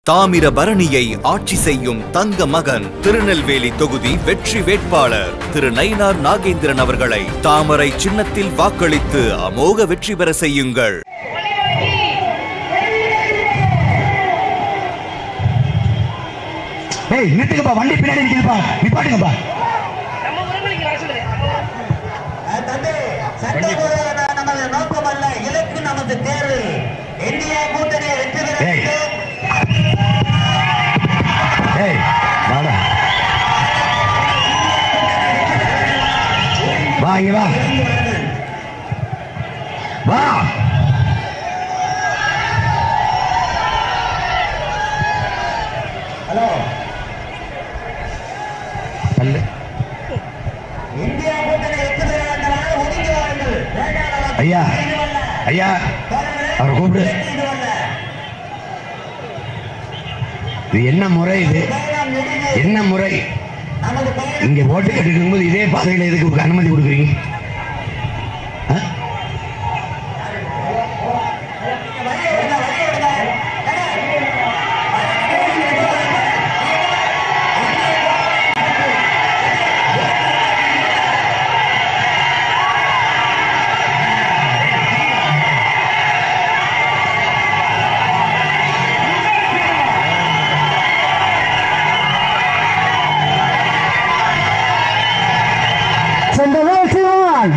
தாமிரபரணியை ஆட்சி செய்யும் தங்க மகன் திருநெல்வேலி தொகுதி வெற்றி வேட்பாளர் திரு நயினார் நாகேந்திரன் அவர்களை தாமரை சின்னத்தில் வாக்களித்து அமோக வெற்றி பெற செய்யுங்கள். வண்டி பின்னாடி நிப்பாட்டுங்கப்பா. நமது நோக்கம் அல்ல, இலக்கு நமது தேர்வு. இந்தியா கூட்டணி வெற்றி பெற வா வா. ஹலோ, இந்தியா கூட்டணி வெற்றி பெற வேண்டும். ஒதுங்கி வாருங்கள். ஐயா ஐயா அவரை கூப்பிடு. இது என்ன முறை? இது என்ன முறை? இங்க ஓட்டு கட்டிட்டு போது இதே பாதையில எதுக்கு அனுமதி கொடுக்குறீங்க? செந்தமிழ் சீமான்,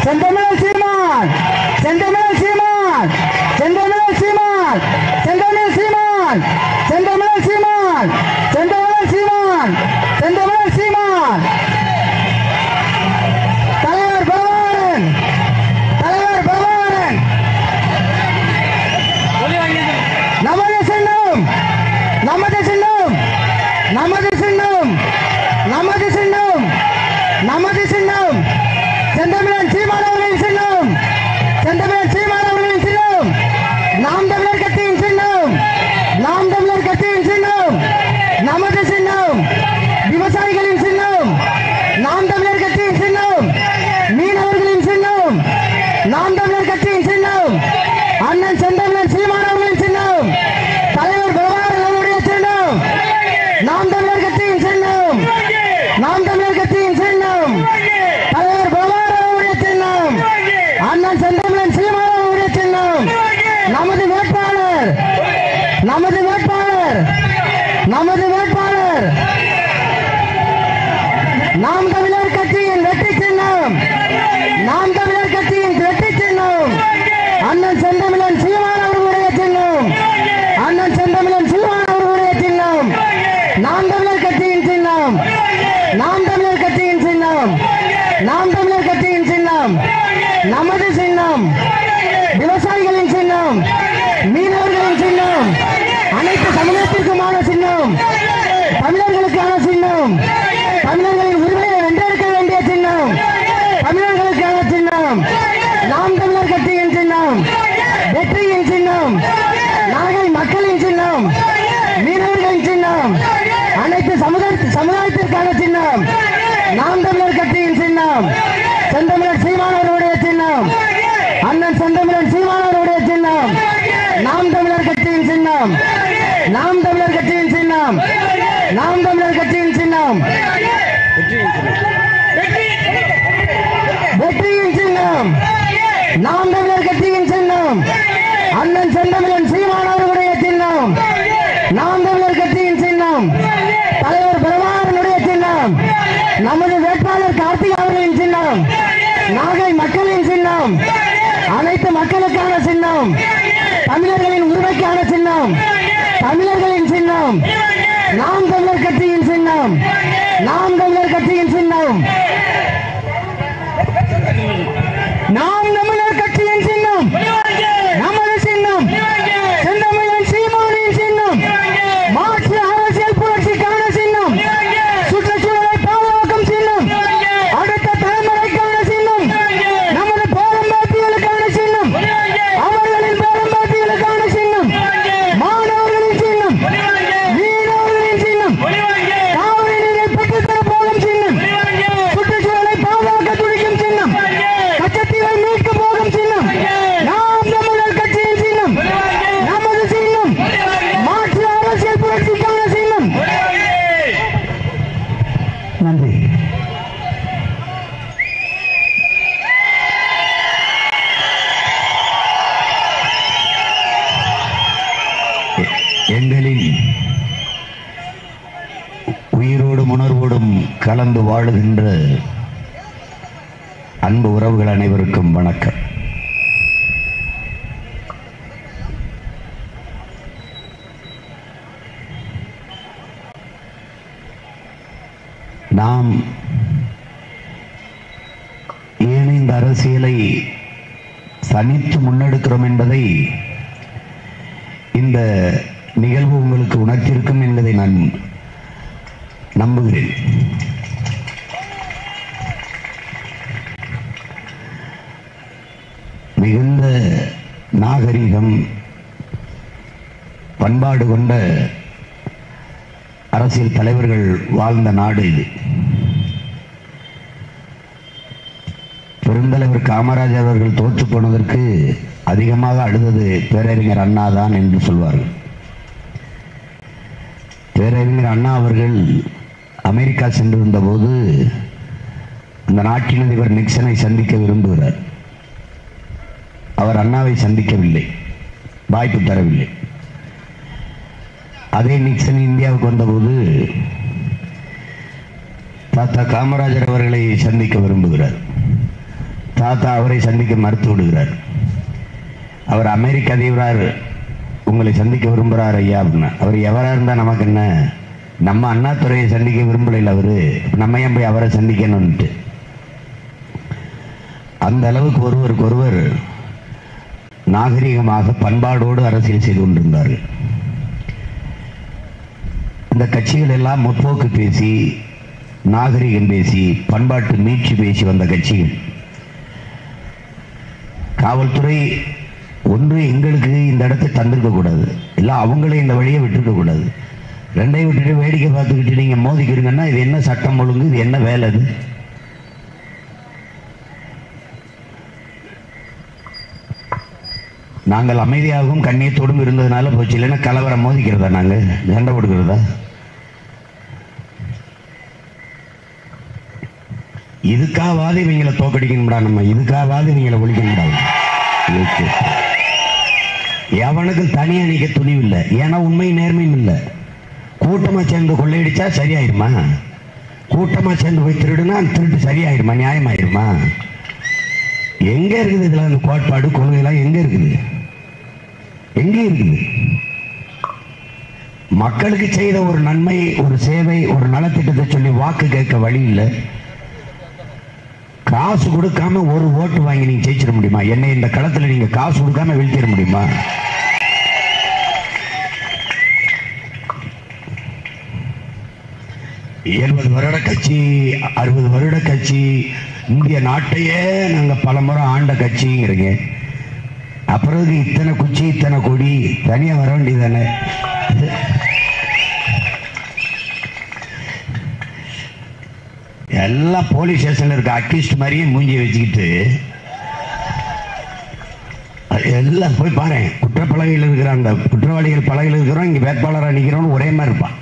செந்தமிழ் சீமான், செந்தமிழ் சீமான், செந்தமிழ் சீமான், செந்தமிழ் சீமான், செந்தமிழ் சீமான், செந்தமிழ் சீமான், செந்தமிழ் சீமான். தலைவர் பகவான், தலைவர் பகவான். நமது சின்னம், நமது சின்னம், நமது சின்னம், நமது சின்னம், நமது சின்னம். செந்தமிழன் சீமான் அவர்களின் சின்னம், செந்தமிழன் சீமான் அவர்களின் சின்னம். நாம் தமிழர் கட்சியின் சின்னம், நாம் தமிழர் கட்சியின் சின்னம், நமது சின்னம். விவசாயிகளின் சின்னம், நாம் தமிழர் கட்சியின் சின்னம். மீனவர்களின் சின்னம், நாம் தமிழர் கட்சியின் சின்னம். அண்ணன் செந்தமிழன் சீமான் அவர்களின் சின்னம். தலைவர் பகவான் அவருடைய சின்னம், நாம் தமிழர் கட்சியின் சின்னம், நாம் தமிழர் கட்சியின் சின்னம். தலைவர் பகவான் அவருடைய சின்னம், அண்ணன் செந்தமிழன் சீமான் அவருடைய சின்னம். நமது வேட்பாளர், நமது வேட்பாளர், நமது வேட்பாளர். நாம் தமிழர் கட்சியின் வெற்றி சின்னம், நாம் தமிழர் கட்சியின் வெற்றி சின்னம். அண்ணன் செந்தமிழன் சீமான் அவர்களுடைய சின்னம், அண்ணன் செந்தமிழன் சீமான் அவர்களுடைய சின்னம். நாம் தமிழர் கட்சியின் சின்னம், நாம் தமிழர் கட்சியின் சின்னம், நாம் தமிழர் கட்சியின் சின்னம். நமது சின்னம். விவசாயிகளின் சின்னம், மீனவர்களின் சின்னம், அனைத்து சமூகத்திற்குமான சின்னம், தமிழர்களுக்கான சின்னம், தமிழர்களின் உரிமையை வென்றெடுக்க வேண்டிய சின்னம், தமிழர்களுக்கான சின்னம். நாம் தமிழர் கட்சியின் சின்னம், வெற்றியின் சின்னம், நாகை மக்களின் சின்னம், மீனவர்களின் சின்னம், அனைத்து சமுதாயத்திற்கான சின்னம். நாம் தமிழர் கட்சியின் சின்னம், செந்தமிழர் சீமான் அவருடைய சின்னம், அண்ணன் செந்தமிழன் சீமான் அவருடைய சின்னம். நாம் தமிழர் கட்சியின் சின்னம், நாம் தமிழர் கட்சியின் சின்னம், நாம் தமிழர் கட்சியின் சின்னம். வெற்றியின் சின்னம், நாம் தமிழர் கட்சியின் சின்னம், அண்ணன் செந்தமிழன் சீமான் அவருடைய சின்னம். நாம் தமிழர் கட்சியின் சின்னம், தலைவர் பிரபாகரனுடைய சின்னம். நமது வேட்பாளர் கார்த்திக் அவர்களின் சின்னம், நாகை மக்களின் சின்னம், அனைத்து மக்களுக்கான சின்னம், தமிழர்களின் உரிமைக்கான சின்னம், தமிழர்களின் சின்னம். நாம் தமிழர் கட்சியின் சின்னம், நாம் தமிழர் கட்சியின் சின்னம், நாம் தமிழர் கட்சியின் சின்னம். நமது சின்னம் செந்தமிழன் சீமானின் சின்னம், மாற்று அரசியல் புரட்சிக்கான சின்னம், சுற்றுச்சூழலை பாதுகாக்கும் சின்னம், அடுத்த தலைமுறைக்கான சின்னம், நமது பாரம்பரியங்களுக்கான சின்னம், அவர்களின் பாரம்பரியங்களுக்கான சின்னம், மாணவர்களின் சின்னம், மீனவர்களின் சின்னம், காவிரி நீரை பெற்றுத்தர போகும் சின்னம், எங்களின் உயிரோடும் உணர்வோடும் கலந்து வாழுகின்ற அன்பு உறவுகள் அனைவருக்கும் வணக்கம். நாம் ஏன் இந்த அரசியலை தனித்து முன்னெடுக்கிறோம் என்பதை இந்த நிகழ்வு உங்களுக்கு உணர்த்தியிருக்கும் என்பதை நான் நம்புகிறேன். மிகுந்த நாகரிகம் பண்பாடு கொண்ட அரசியல் தலைவர்கள் வாழ்ந்த நாடு இது. பெருந்தலைவர் காமராஜர் அவர்கள் தோற்று போனதற்கு அதிகமாக அழுதது பேரறிஞர் அண்ணா தான் என்று சொல்வார்கள். பேரறிஞர் அண்ணா அவர்கள் அமெரிக்கா சென்றிருந்த போது அந்த நாட்டின் அதிபர் நிக்சனை சந்திக்க விரும்புகிறார். அவர் அண்ணாவை சந்திக்கவில்லை, வாய்ப்பு தரவில்லை. அதே நிக்சன் இந்தியாவுக்கு வந்தபோது தாத்தா காமராஜர் அவர்களை சந்திக்க விரும்புகிறார். தாத்தா அவரை சந்திக்க மறுத்து விடுகிறார். அவர் அமெரிக்க அதிபரார் உங்களை சந்திக்க விரும்புகிறார் ஐயா அப்படின்னா, அவர் எவராக இருந்தால் நமக்கு என்ன, நம்ம அண்ணாதுரையை சந்திக்க விரும்பலை, அவரு நம்ம ஏன் போய் அவரை சந்திக்கணும்ட்டு. அந்த அளவுக்கு ஒருவருக்கு ஒருவர் நாகரிகமாக பண்பாடோடு அரசியல் செய்து கொண்டிருந்தார்கள். இந்த கட்சிகள் எல்லாம் முற்போக்கு பேசி, நாகரிகம் பேசி, பண்பாட்டு மீட்சி பேசி வந்த கட்சிகள். காவல்துறை ஒன்று எங்களுக்கு இந்த இடத்தை தந்திருக்க கூடாது, இல்லை அவங்களே இந்த வழியை விட்டுருக்க கூடாது. ரெண்டையும் விட்டுட்டு வேடிக்கை பார்த்துக்கிட்டு நீங்க மோதிக்கிறீங்கன்னா இது என்ன சட்டம் ஒழுங்கு, இது என்ன வேலை? அது நாங்கள் அமைதியாகவும் கண்ணியத்தோடும் இருந்ததுனால போச்சு. இல்லைன்னா கலவரம் மோதிக்கிறதா, நாங்க சண்டை கொடுக்கிறதா? இதுக்காவது இவங்களை தோக்கடிக்கணும்டா, நம்ம இதுக்காவது இவங்களை ஒழிக்கணும்டா. எவனுக்கு தனியா நிக்க துணிவு இல்லை, ஏன்னா உண்மை நேர்மையும் இல்லை. கூட்டமா சேர்ந்து கொள்ளையடிச்சா சரியாயிருமா? கூட்டமா சேர்ந்து போய் திருடுனா அந்த திருட்டு சரியாயிருமா? நியாயமாயிருமா? எங்க இருக்குது இதுல அந்த கோட்பாடு கொள்கைலாம்? எங்க இருக்குது? எங்க இருக்குது? மக்களுக்கு செய்த ஒரு நன்மை, ஒரு சேவை, ஒரு நலத்திட்டத்தை சொல்லி வாக்கு கேட்க வழி இல்லை. காசு கொடுக்காம ஒரு ஓட்டு வாங்கி நீங்க ஜெயிச்சிட முடியுமா? என்னை இந்த களத்துல நீங்க காசு கொடுக்காம வீழ்த்திட முடியுமா? எழுபது வருட கட்சி, 60 வருட கட்சி, இந்திய நாட்டையே நாங்க பல முறை ஆண்ட கட்சிங்கிறீங்க. அப்புறம் இத்தனை குச்சி, இத்தனை கொடி, தனியா வர வேண்டியதானே? எல்லாம் போலீஸ் ஸ்டேஷன்ல இருக்க அக்யூஸ்ட் மாதிரியே மூஞ்சி வச்சுக்கிட்டு எல்லாம் போய் பாரு, குற்றப்பலகையில் இருக்கிற அந்த குற்றவாளிகள் பலகையில் இருக்கிறோம், இங்க வேட்பாளராக நிற்கிறோம், ஒரே மாதிரி இருப்பான்.